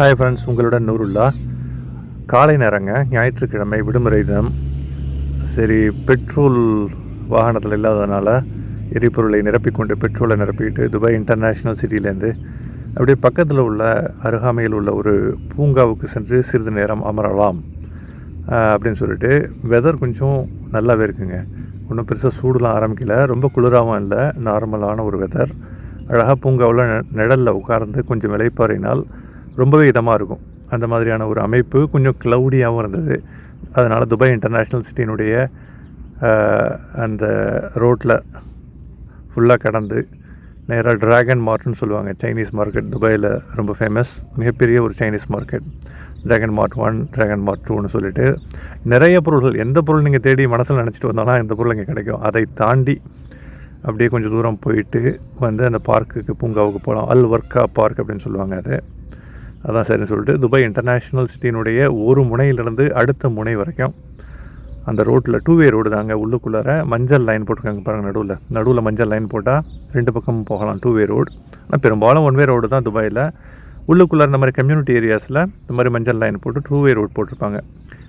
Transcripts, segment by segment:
Hi friends, உங்களுடன் நூருல்லா. காலை நேரங்க, ஞாயிற்றுக்கிழமை விடுமுறை தினம். சரி, பெட்ரோல் வாகனத்தில் இல்லாததுனால எரிபொருளை நிரப்பிக்கொண்டு பெட்ரோலை நிரப்பிக்கிட்டு துபாய் இன்டர்நேஷ்னல் சிட்டிலேருந்து அப்படியே பக்கத்தில் உள்ள அருகாமையில் உள்ள ஒரு பூங்காவுக்கு சென்று சிறிது நேரம் அமரலாம் அப்படின்னு சொல்லிட்டு. வெதர் கொஞ்சம் நல்லாவே இருக்குங்க. ஒன்றும் பெருசாக சூடுலாம் ஆரம்பிக்கல, ரொம்ப குளிராகவும் இல்லை, நார்மலான ஒரு வெதர். அழகாக பூங்காவில் நிழலில் உட்கார்ந்து கொஞ்சம் இளைப்பாறினால் ரொம்பவே இதமாக இருக்கும். அந்த மாதிரியான ஒரு அமைப்பு, கொஞ்சம் க்ளவுடியாகவும் இருந்தது. அதனால் துபாய் இன்டர்நேஷ்னல் சிட்டியினுடைய அந்த ரோட்டில் ஃபுல்லாக கடந்து நேராக ட்ராகன் மார்ட்னு சொல்லுவாங்க, சைனீஸ் மார்க்கெட். துபாயில் ரொம்ப ஃபேமஸ், மிகப்பெரிய ஒரு சைனீஸ் மார்க்கெட். ட்ராகன் மார்ட் 1, ட்ராகன் மார்ட் 2ன்னு சொல்லிட்டு நிறைய பொருள்கள், எந்த பொருள் நீங்கள் தேடி மனசில் நினச்சிட்டு வந்தாலும் இந்த பொருள் இங்கே கிடைக்கும். அதை தாண்டி அப்படியே கொஞ்சம் தூரம் போயிட்டு வந்து அந்த பார்க்குக்கு, பூங்காவுக்கு போகலாம். அல் வர்க்கா பார்க் அப்படின்னு சொல்லுவாங்க. அதான் சரின்னு சொல்லிட்டு துபாய் இன்டர்நேஷ்னல் சிட்டியினுடைய ஒரு முனையிலிருந்து அடுத்த முனை வரைக்கும் அந்த ரோட்டில் 2-வே ரோடு தாங்க. உள்ளுக்குள்ளார மஞ்சள் லைன் போட்டிருக்காங்க பாருங்கள். நடுவில் மஞ்சள் லைன் போட்டால் 2 பக்கமும் போகலாம், 2-வே ரோடு. ஆனால் பெரும்பாலும் 1-வே ரோடு தான் துபாயில். உள்ளுக்குள்ளார இந்த மாதிரி கம்யூனிட்டி ஏரியாஸில் இந்த மாதிரி மஞ்சள் லைன் போட்டு 2-வே ரோடு போட்டிருப்பாங்க.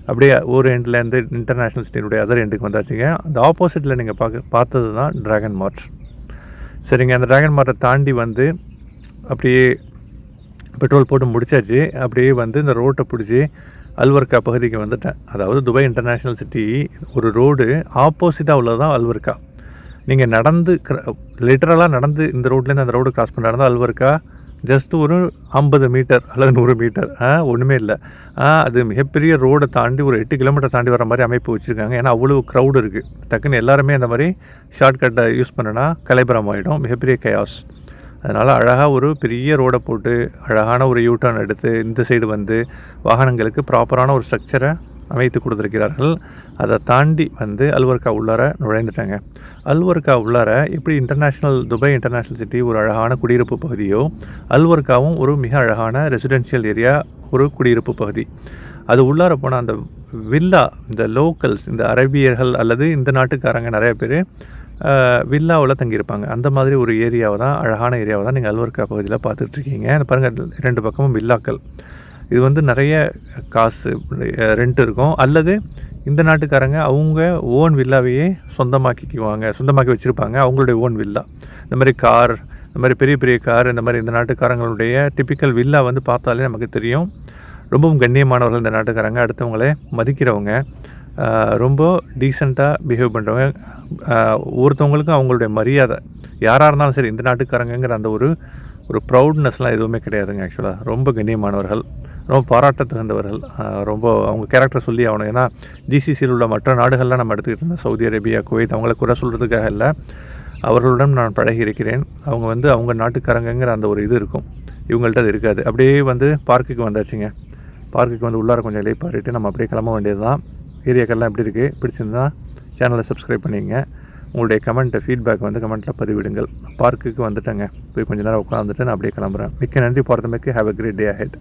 அப்படியே ஒரு எண்ட்லேருந்து இன்டர்நேஷ்னல் சிட்டியினுடைய அதர் எண்டுக்கு வந்தாச்சுங்க. அந்த ஆப்போசிட்டில் நீங்கள் பார்த்தது தான் ட்ராகன் மார்ட். சரிங்க, அந்த ட்ராகன் மார்ட்டை தாண்டி வந்து அப்படியே பெட்ரோல் போட்டு முடிச்சாச்சு. அப்படியே வந்து இந்த ரோட்டை பிடிச்சி அல்வர்க்கா பகுதிக்கு வந்துட்டேன். அதாவது துபாய் இன்டர்நேஷ்னல் சிட்டி ஒரு ரோடு ஆப்போசிட்டாக உள்ளதான் அல்வர்க்கா. நீங்கள் நடந்து லிட்டரலாக நடந்து இந்த ரோட்லேருந்து அந்த ரோடு கிராஸ் பண்ண அல்வர்க்கா ஜஸ்ட் ஒரு 50 மீட்டர் அல்லது 100 மீட்டர், ஒன்றுமே இல்லை. அது மிகப்பெரிய ரோடை தாண்டி ஒரு 8 கிலோமீட்டர் தாண்டி வர மாதிரி அமைப்பு வச்சுருக்காங்க. ஏன்னா அவ்வளோ க்ரௌடு இருக்குது. டக்குன்னு எல்லாருமே அந்த மாதிரி ஷார்ட்கட்டை யூஸ் பண்ணனா கலைபுரம் ஆகிடும், மிகப்பெரிய கயாஸ். அதனால் அழகாக ஒரு பெரிய ரோடை போட்டு அழகான ஒரு யூட்டர்ன் எடுத்து இந்த சைடு வந்து வாகனங்களுக்கு ப்ராப்பரான ஒரு ஸ்ட்ரக்சரை அமைத்து கொடுத்துருக்கிறார்கள். அதை தாண்டி வந்து அல்வர்க்கா உள்ளார நுழைந்துட்டாங்க. அல்வர்க்கா உள்ளார எப்படி துபாய் இன்டர்நேஷ்னல் சிட்டி ஒரு அழகான குடியிருப்பு பகுதியோ, அல்வர்க்காவும் ஒரு மிக அழகான ரெசிடென்ஷியல் ஏரியா, ஒரு குடியிருப்பு பகுதி. அது உள்ளார போனால் அந்த வில்லா, இந்த லோக்கல்ஸ், இந்த அரேபியர்கள் அல்லது இந்த நாட்டுக்காரங்க நிறைய பேர் வில்லாவில் தங்கியிருப்பாங்க. அந்த மாதிரி ஒரு ஏரியாவை தான், அழகான ஏரியாவை தான் நீங்கள் அல்வர்க்கா பகுதியில் பார்த்துட்ருக்கீங்க. அந்த பாருங்கள், 2 பக்கமும் வில்லாக்கள். இது வந்து நிறைய காசு ரெண்ட் இருக்கும். அல்லது இந்த நாட்டுக்காரங்க அவங்க ஓன் வில்லாவையே சொந்தமாக்கி வச்சுருப்பாங்க, அவங்களுடைய ஓன் வில்லா. இந்த மாதிரி கார், இந்த மாதிரி பெரிய பெரிய கார், இந்த மாதிரி இந்த நாட்டுக்காரங்களுடைய டிப்பிக்கல் வில்லா வந்து பார்த்தாலே நமக்கு தெரியும். ரொம்பவும் கண்ணியமானவர்கள் இந்த நாட்டுக்காரங்க, அடுத்தவங்களே மதிக்கிறவங்க, ரொம்ப டீசெண்டாக பிஹேவ் பண்ணுறவங்க. ஒருத்தவங்களுக்கும் அவங்களுடைய மரியாதை, யாராக இருந்தாலும் சரி, இந்த நாட்டுக்காரங்கிற அந்த ஒரு ப்ரௌட்னஸ்லாம் எதுவுமே கிடையாதுங்க. ஆக்சுவலாக ரொம்ப கண்ணியமானவர்கள், ரொம்ப பாராட்ட தகுந்தவர்கள். ரொம்ப அவங்க கேரக்டர் சொல்லி ஆகணும். ஏன்னா ஜிசிசியில் உள்ள மற்ற நாடுகள்லாம் நம்ம எடுத்துக்கிட்டு இருந்தோம், சவுதி அரேபியா, குவைத், அவங்கள குறை சொல்கிறதுக்காக இல்லை, அவர்களுடன் நான் பழகி இருக்கிறேன். அவங்க வந்து அவங்க நாட்டுக்காரங்கிற அந்த ஒரு இது இருக்கும், இவங்கள்ட்ட அது இருக்காது. அப்படியே வந்து பார்க்குக்கு வந்தாச்சுங்க. பார்க்குக்கு வந்து உள்ளார கொஞ்சம் இலைப்பாரிட்டு நம்ம அப்படியே கிளம்ப வேண்டியது தான். ஏரியாக்கெல்லாம் எப்படி இருக்குது, பிடிச்சிருந்தா சேனலை சப்ஸ்கிரைப் பண்ணிங்க. உங்களுடைய ஃபீட்பேக் வந்து கமெண்ட்டில் பதிவிடுங்கள். பார்க்குக்கு வந்துட்டேங்க, போய் கொஞ்சம் நேரம் உட்காந்துட்டு நான் அப்படியே கிளம்புறேன். மிக்க நன்றி பார்த்தமைக்கு. Have a great day ahead.